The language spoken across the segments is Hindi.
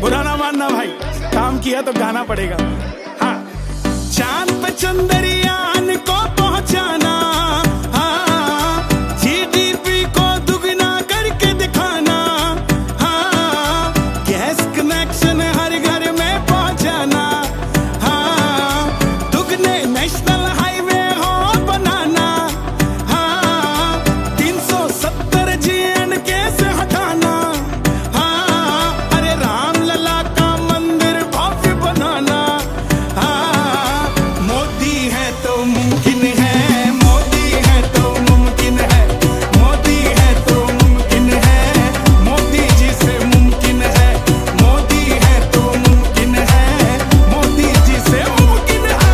बुरा ना मानना भाई, काम किया तो गाना पड़ेगा। हाँ, चांद पे चंद्रयान को पहुंचाना, हाँ, जीडीपी को दुगना करके दिखाना, हाँ, गैस कनेक्शन हर घर में पहुंचाना, हाँ, दुगने नेशनल हाईवे हो बनाना, हाँ, 370 जीएनके से हटाना, हाँ, अरे रामलला का मंदिर भव्य बनाना, हाँ, मोदी है तो मुमकिन है, मोदी है तो मुमकिन है, मोदी है तो मुमकिन है, मोदी जी से मुमकिन है, मोदी है तो मुमकिन है, मोदी जी से मुमकिन है।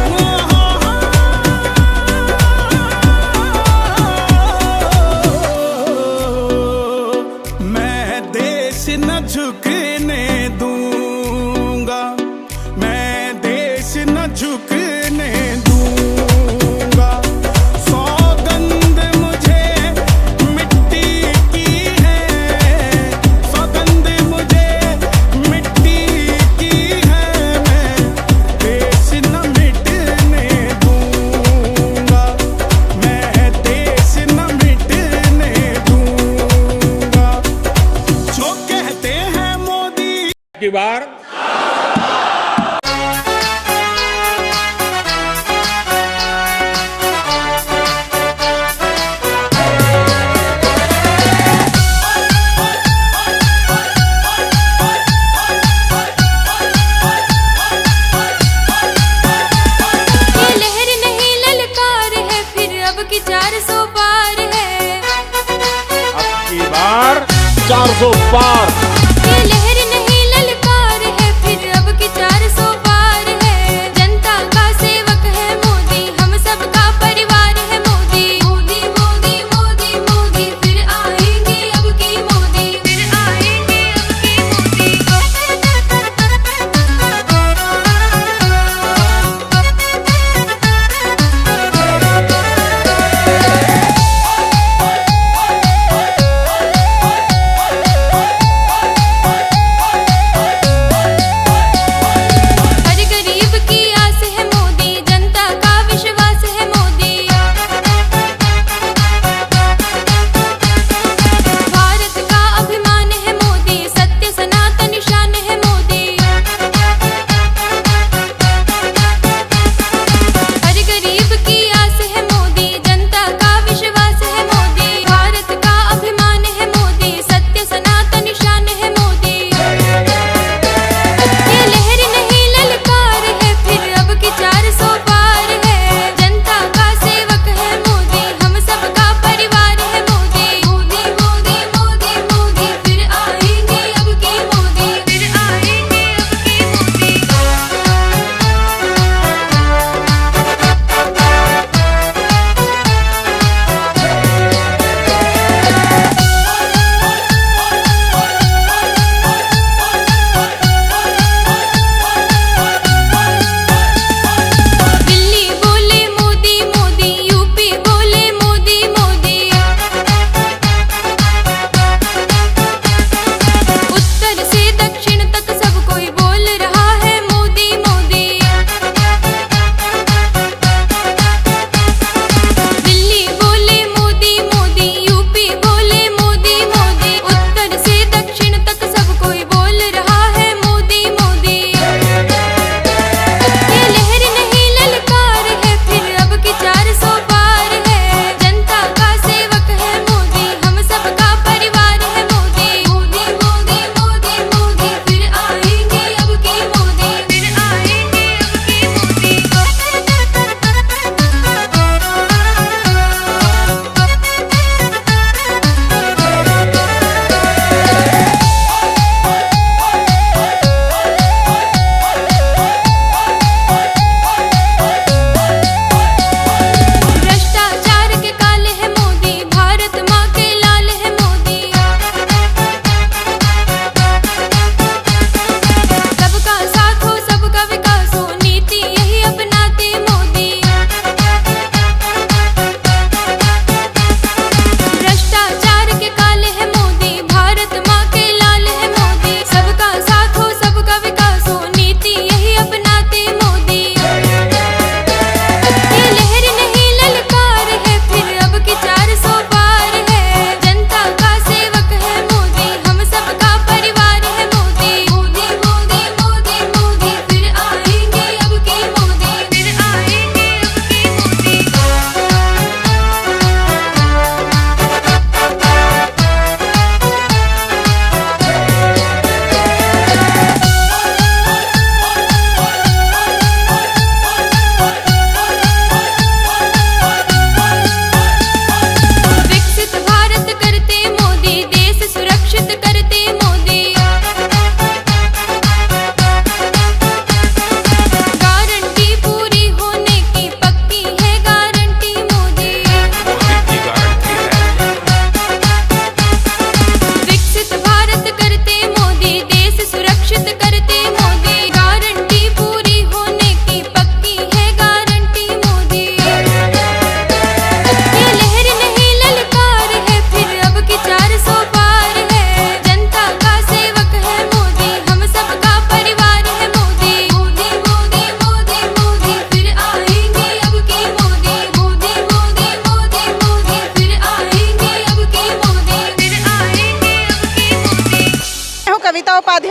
मैं देश न झुकने दूंगा, मैं देश न झुकने दूंगा, सौगंध मुझे मिट्टी की है, सौगंध मुझे मिट्टी की है, मैं देश न मिटने दूंगा, मैं देश न मिटने दूंगा, जो कहते हैं मोदी की बार ये लहर नहीं ललकार है, फिर अब की 400 पार है। अब की बार 400 पार। ये लहर नहीं ललकार है, फिर अब की 400 पार है। जनता का सेवक है मोदी, हम सबका परिवार है मोदी। मोदी मोदी मोदी मोदी, फिर आएंगे अब की मोदी, फिर आएंगे अब की मोदी।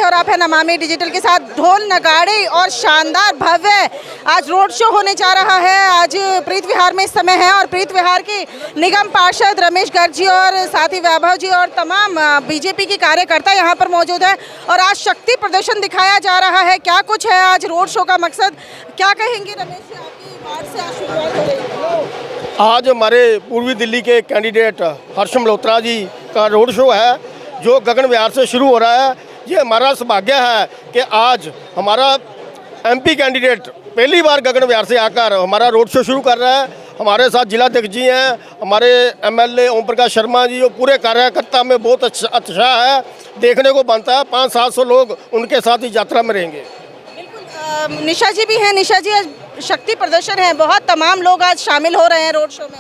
और आप हैं नमामि डिजिटल के साथ। ढोल नगाड़े और शानदार भव्य आज रोड शो होने जा रहा है। आज प्रीत विहार में इस समय है और प्रीत विहार के निगम पार्षद रमेश गर्ग जी और साथ ही वैभव जी और तमाम बीजेपी के कार्यकर्ता यहाँ पर मौजूद है और आज शक्ति प्रदर्शन दिखाया जा रहा है। क्या कुछ है आज रोड शो का मकसद, क्या कहेंगे रमेश जी? आपकी वार्ड से आज शुरुआत हो रही है। आज हमारे पूर्वी दिल्ली के कैंडिडेट हर्ष मल्होत्रा जी का रोड शो है जो गगन विहार से शुरू हो रहा है। ये हमारा सौभाग्य है कि आज हमारा एमपी कैंडिडेट पहली बार गगन विहार से आकर हमारा रोड शो शुरू कर रहा है। हमारे साथ जिलाध्यक्ष जी हैं, हमारे एमएलए ओम प्रकाश शर्मा जी और पूरे कार्यकर्ता में बहुत अच्छा है, देखने को बनता है। 500-700 लोग उनके साथ ही यात्रा में रहेंगे। बिल्कुल निशा जी भी हैं। निशा जी, आज शक्ति प्रदर्शन है, बहुत तमाम लोग आज शामिल हो रहे हैं रोड शो में।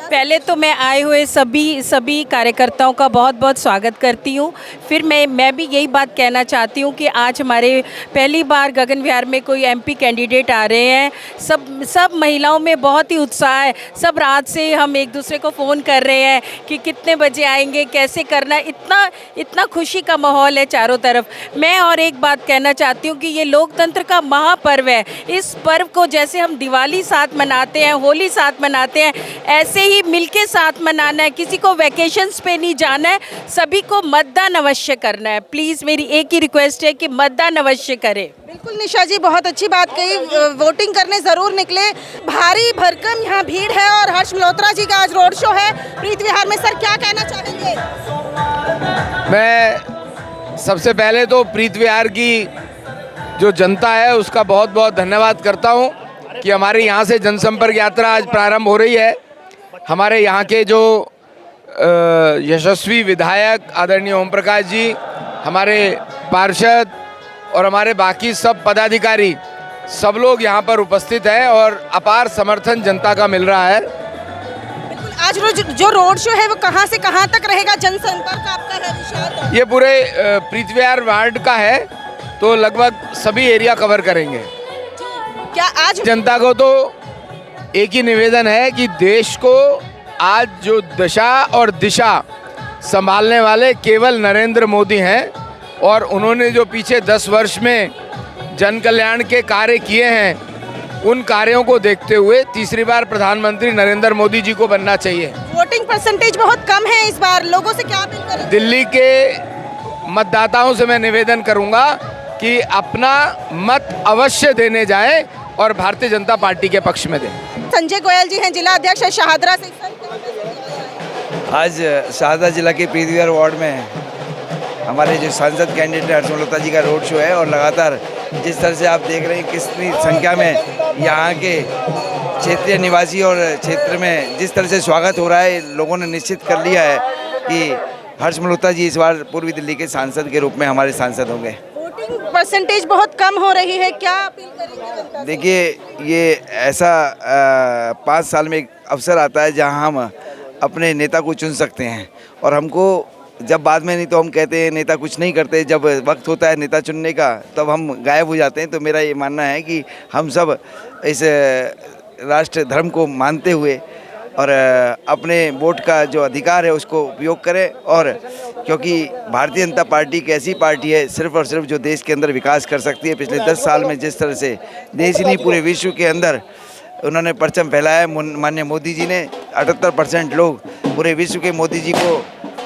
पहले तो मैं आए हुए सभी कार्यकर्ताओं का बहुत बहुत स्वागत करती हूँ। फिर मैं भी यही बात कहना चाहती हूँ कि आज हमारे पहली बार गगन विहार में कोई एमपी कैंडिडेट आ रहे हैं। सब महिलाओं में बहुत ही उत्साह है। सब रात से हम एक दूसरे को फ़ोन कर रहे हैं कि कितने बजे आएंगे, कैसे करना है। इतना खुशी का माहौल है चारों तरफ। मैं और एक बात कहना चाहती हूँ कि ये लोकतंत्र का महापर्व है। इस पर्व को जैसे हम दिवाली साथ मनाते हैं, होली साथ मनाते हैं, ऐसे ही मिलके साथ मनाना है। किसी को वैकेशंस पे नहीं जाना है, सभी को मतदान अवश्य करना है। प्लीज़ मेरी एक ही रिक्वेस्ट है कि मतदान अवश्य करें। बिल्कुल निशा जी, बहुत अच्छी बात कही। वोटिंग करने ज़रूर निकले। भारी भरकम यहाँ भीड़ है और हर्ष मल्होत्रा जी का आज रोड शो है प्रीत विहार में। सर, क्या कहना चाहेंगे? मैं सबसे पहले तो प्रीत विहार की जो जनता है उसका बहुत बहुत धन्यवाद करता हूँ कि हमारे यहाँ से जनसंपर्क यात्रा आज प्रारंभ हो रही है। हमारे यहाँ के जो यशस्वी विधायक आदरणीय ओम प्रकाश जी, हमारे पार्षद और हमारे बाकी सब पदाधिकारी, सब लोग यहाँ पर उपस्थित हैं और अपार समर्थन जनता का मिल रहा है। आज जो रोड शो है वो कहाँ से कहाँ तक रहेगा? जनसंपर्क आपका है विशाल? ये पूरे प्रीत विहार वार्ड का है, तो लगभग सभी एरिया कवर करेंगे। क्या आज जनता को तो एक ही निवेदन है कि देश को आज जो दशा और दिशा संभालने वाले केवल नरेंद्र मोदी हैं और उन्होंने जो पीछे 10 वर्ष में जन कल्याण के कार्य किए हैं, उन कार्यों को देखते हुए तीसरी बार प्रधानमंत्री नरेंद्र मोदी जी को बनना चाहिए। वोटिंग परसेंटेज बहुत कम है इस बार, लोगों से क्या अपील करेंगे? दिल्ली के मतदाताओं से मैं निवेदन करूंगा कि अपना मत अवश्य देने जाएं और भारतीय जनता पार्टी के पक्ष में दें। संजय गोयल जी हैं, जिला अध्यक्ष है शाहदरा से। आज शाहदरा जिला के प्रीत विहार वार्ड में हमारे जो सांसद कैंडिडेट हर्ष मल्होत्रा जी का रोड शो है और लगातार जिस तरह से आप देख रहे हैं कितनी संख्या में यहाँ के क्षेत्रीय निवासी और क्षेत्र में जिस तरह से स्वागत हो रहा है, लोगों ने निश्चित कर लिया है कि हर्ष मल्होत्रा जी इस बार पूर्वी दिल्ली के सांसद के रूप में हमारे सांसद होंगे। वोटिंग परसेंटेज बहुत कम हो रही है, क्या अपील करेंगे जनता से? देखिए, ये ऐसा 5 साल में एक अवसर आता है जहां हम अपने नेता को चुन सकते हैं और हमको जब बाद में नहीं तो हम कहते हैं नेता कुछ नहीं करते, जब वक्त होता है नेता चुनने का तब हम गायब हो जाते हैं। तो मेरा ये मानना है कि हम सब इस राष्ट्र धर्म को मानते हुए और अपने वोट का जो अधिकार है उसको उपयोग करें। और क्योंकि भारतीय जनता पार्टी एक ऐसी पार्टी है सिर्फ और सिर्फ जो देश के अंदर विकास कर सकती है। पिछले 10 साल में जिस तरह से देश ही नहीं पूरे विश्व के अंदर उन्होंने परचम फैलाया, माननीय मोदी जी ने 78% लोग पूरे विश्व के मोदी जी को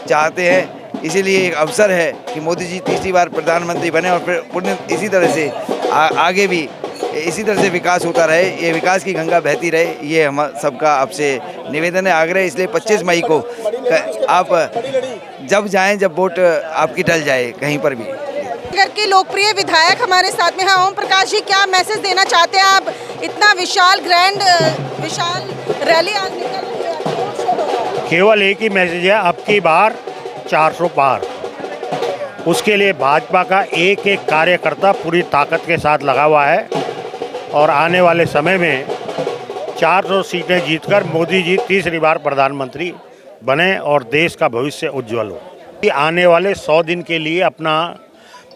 चाहते हैं। इसीलिए एक अवसर है कि मोदी जी तीसरी बार प्रधानमंत्री बने और फिर इसी तरह से आगे भी इसी तरह से विकास होता रहे, ये विकास की गंगा बहती रहे, ये हम सबका आपसे निवेदन है, आग्रह। इसलिए 25 मई को आप जब जाएं, जब वोट आपकी डल जाए कहीं पर भी। नगर के लोकप्रिय विधायक हमारे साथ में हैं ओम प्रकाश जी, क्या मैसेज देना चाहते हैं आप? इतना विशाल रैली आज निकल रही है। केवल एक ही मैसेज है, अब की बार 400 पार। उसके लिए भाजपा का एक एक कार्यकर्ता पूरी ताकत के साथ लगा हुआ है और आने वाले समय में 400 सीटें जीतकर मोदी जी तीसरी बार प्रधानमंत्री बने और देश का भविष्य उज्जवल हो। आने वाले 100 दिन के लिए अपना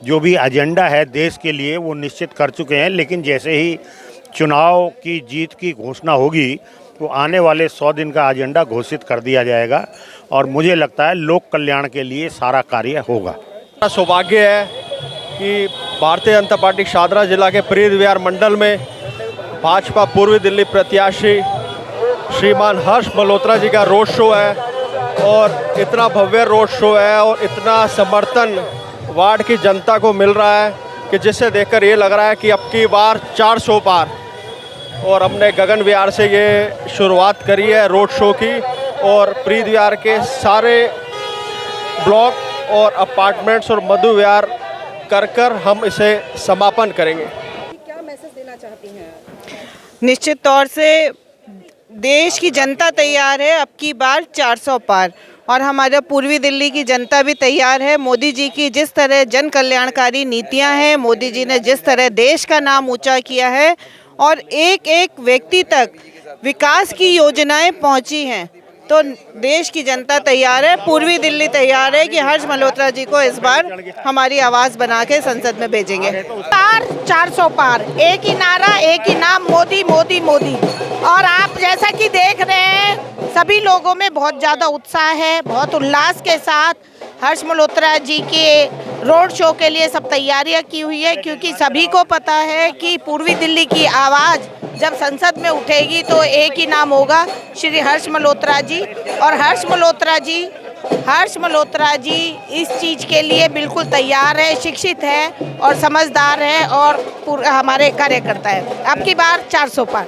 जो भी एजेंडा है देश के लिए वो निश्चित कर चुके हैं, लेकिन जैसे ही चुनाव की जीत की घोषणा होगी तो आने वाले 100 दिन का एजेंडा घोषित कर दिया जाएगा और मुझे लगता है लोक कल्याण के लिए सारा कार्य होगा। सौभाग्य है कि भारतीय जनता पार्टी शादरा जिला के प्रीत विहार मंडल में भाजपा पूर्वी दिल्ली प्रत्याशी श्रीमान हर्ष मल्होत्रा जी का रोड शो है और इतना भव्य रोड शो है और इतना समर्थन वार्ड की जनता को मिल रहा है कि जिसे देखकर ये लग रहा है कि अब की बार 400 पार। और हमने गगन विहार से ये शुरुआत करी है रोड शो की और प्रीत विहार के सारे ब्लॉक और अपार्टमेंट्स और मधु विहार कर हम इसे समापन करेंगे। क्या मैसेज देना चाहती हैं? निश्चित तौर से देश की जनता तैयार है अब की बार 400 पार, और हमारा पूर्वी दिल्ली की जनता भी तैयार है। मोदी जी की जिस तरह जन कल्याणकारी नीतियां हैं, मोदी जी ने जिस तरह देश का नाम ऊंचा किया है और एक एक व्यक्ति तक विकास की योजनाएं पहुंची हैं, तो देश की जनता तैयार है, पूर्वी दिल्ली तैयार है कि हर्ष मल्होत्रा जी को इस बार हमारी आवाज़ बना के संसद में भेजेंगे। 400 पार, एक ही नारा, एक ही नाम, मोदी मोदी मोदी। और आप जैसा कि देख रहे हैं सभी लोगों में बहुत ज़्यादा उत्साह है, बहुत उल्लास के साथ हर्ष मल्होत्रा जी के रोड शो के लिए सब तैयारियां की हुई है, क्योंकि सभी को पता है कि पूर्वी दिल्ली की आवाज़ जब संसद में उठेगी तो एक ही नाम होगा, श्री हर्ष मल्होत्रा जी। और हर्ष मल्होत्रा जी इस चीज़ के लिए बिल्कुल तैयार है, शिक्षित है और समझदार है और हमारे कार्यकर्ता है। अब की बार 400 पार।